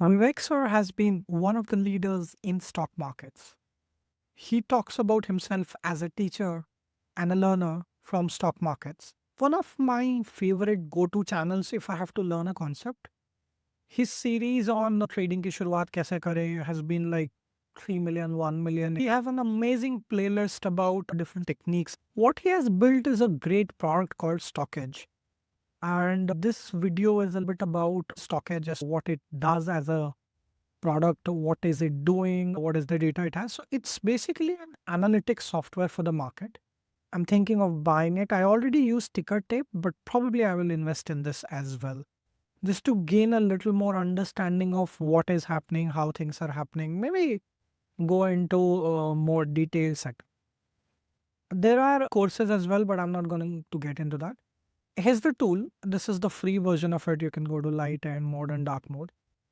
Vivek sir has been one of the leaders in stock markets. He talks about himself as a teacher and a learner from stock markets. One of my favorite go-to channels if I have to learn a concept. His series on trading ki shuruaat kaise kare has been like 3 million, 1 million. He has an amazing playlist about different techniques. What he has built is a great product called StockEdge. And this video is a bit about StockEdge, as what it does as a product, what is it doing, what is the data it has. So it's basically an analytics software for the market. I'm thinking of buying it. I already use ticker tape, but probably I will invest in this as well. Just to gain a little more understanding of what is happening, how things are happening, maybe go into more details. There are courses as well, but I'm not going to get into that. Here's the tool. This is the free version of it. You can go to light and mode and dark mode.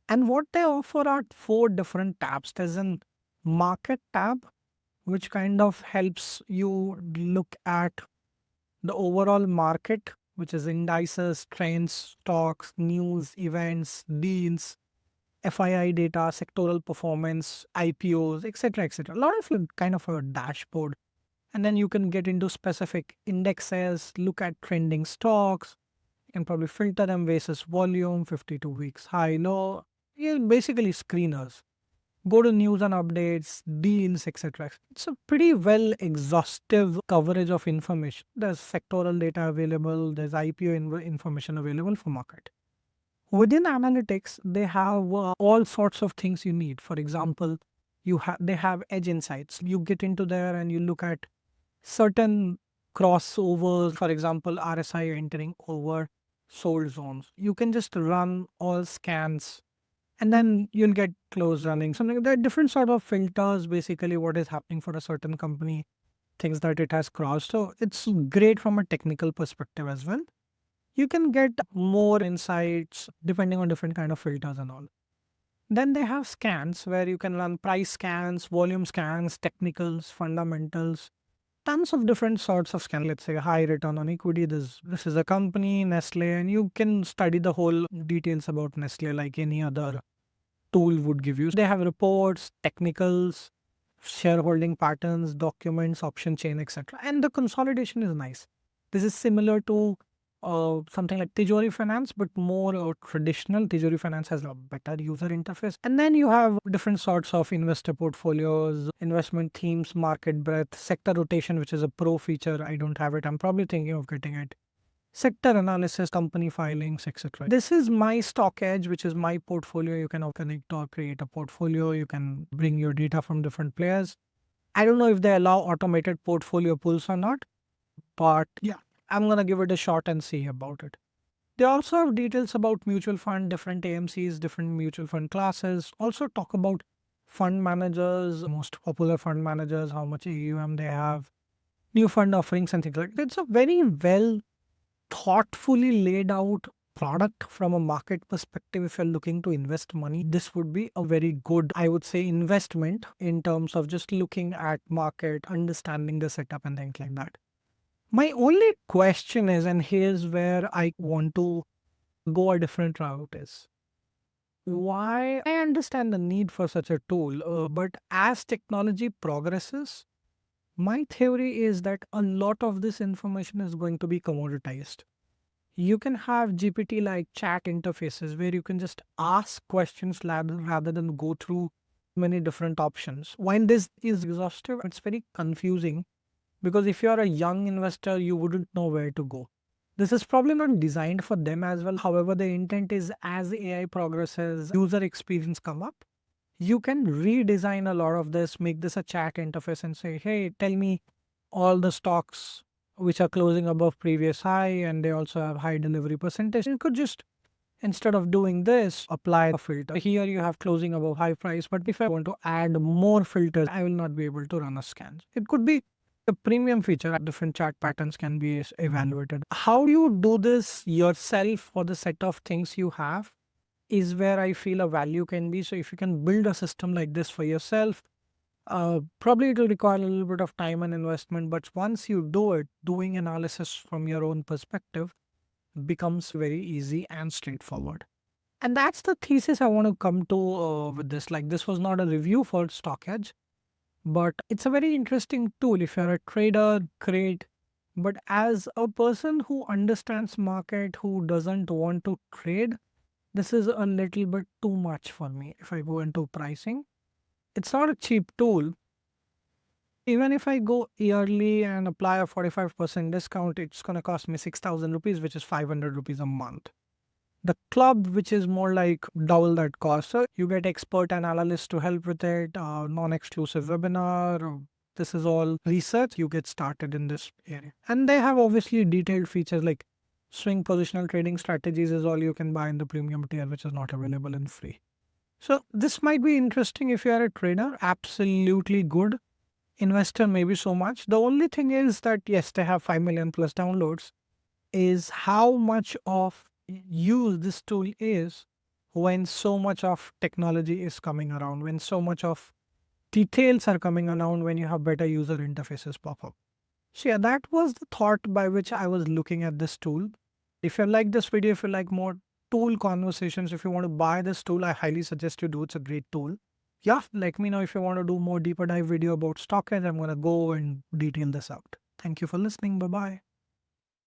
And what they offer are four different tabs. There's an market tab, which kind of helps you look at the overall market, which is indices, trends, stocks, news, events, deals, FII data, sectoral performance, IPOs, etc., etc. A lot of kind of a dashboard. And then you can get into specific indexes, look at trending stocks, you can probably filter them basis volume, 52 weeks high, low. Yeah, basically screeners. Go to news and updates, deals, etc. It's a pretty well exhaustive coverage of information. There's sectoral data available, there's IPO information available for market. Within analytics, they have all sorts of things you need. For example, they have edge insights. You get into there and you look at certain crossovers, for example, RSI entering over sold zones. You can just run all scans and then you'll get close running. Something there are different sort of filters, basically what is happening for a certain company, things that it has crossed. So it's great from a technical perspective as well. You can get more insights depending on different kind of filters and all. Then they have scans where you can run price scans, volume scans, technicals, fundamentals, tons of different sorts of scan. Let's say high return on equity. This is a company, Nestle, and you can study the whole details about Nestle like any other tool would give you. They have reports, technicals, shareholding patterns, documents, option chain, etc. And the consolidation is nice. This is similar to something like Tijori Finance, but more traditional. Tijori Finance has a better user interface. And then you have different sorts of investor portfolios, investment themes, market breadth, sector rotation, which is a pro feature. I don't have it. I'm probably thinking of getting it. Sector analysis, company filings, etc. This is my stock edge, which is my portfolio. You can connect or create a portfolio. You can bring your data from different players. I don't know if they allow automated portfolio pulls or not, but yeah, I'm going to give it a shot and see about it. They also have details about mutual fund, different AMCs, different mutual fund classes. Also talk about fund managers, most popular fund managers, how much AUM they have, new fund offerings and things like that. It's a very well thoughtfully laid out product from a market perspective. If you're looking to invest money, this would be a very good, I would say, investment in terms of just looking at market, understanding the setup and things like that. My only question is, and here's where I want to go a different route, is why I understand the need for such a tool, but as technology progresses, my theory is that a lot of this information is going to be commoditized. You can have GPT like chat interfaces where you can just ask questions rather than go through many different options. When this is exhaustive, it's very confusing because if you are a young investor, you wouldn't know where to go. This is probably not designed for them as well. However, the intent is as AI progresses, user experience come up, you can redesign a lot of this, make this a chat interface and say, hey, tell me all the stocks which are closing above previous high and they also have high delivery percentage. You could just, instead of doing this, apply a filter. Here you have closing above high price, but if I want to add more filters, I will not be able to run a scan. It could be a premium feature. Different chat patterns can be evaluated. How do you do this yourself for the set of things you have is where I feel a value can be. So if you can build a system like this for yourself, probably it will require a little bit of time and investment, but once you do it, doing analysis from your own perspective becomes very easy and straightforward. And that's the thesis I want to come to with this. Like, this was not a review for StockEdge, but it's a very interesting tool. If you're a trader, great. But as a person who understands market, who doesn't want to trade, this is a little bit too much for me if I go into pricing. It's not a cheap tool. Even if I go yearly and apply a 45% discount, it's going to cost me 6,000 rupees, which is 500 rupees a month. The club, which is more like double that cost. So you get expert and analysts to help with it, non-exclusive webinar. This is all research. You get started in this area. And they have obviously detailed features like swing positional trading strategies is all you can buy in the premium tier, which is not available in free. So this might be interesting if you are a trader. Absolutely good. Investor, maybe so much. The only thing is that, yes, they have 5 million plus downloads, is how much of use this tool is when so much of technology is coming around, when so much of details are coming around, when you have better user interfaces pop up. So yeah, that was the thought by which I was looking at this tool. If you like this video, if you like more tool conversations, if you want to buy this tool, I highly suggest you do. It's a great tool. Yeah, let me know if you want to do more deeper dive video about StockEdge. I'm going to go and detail this out. Thank you for listening. Bye bye.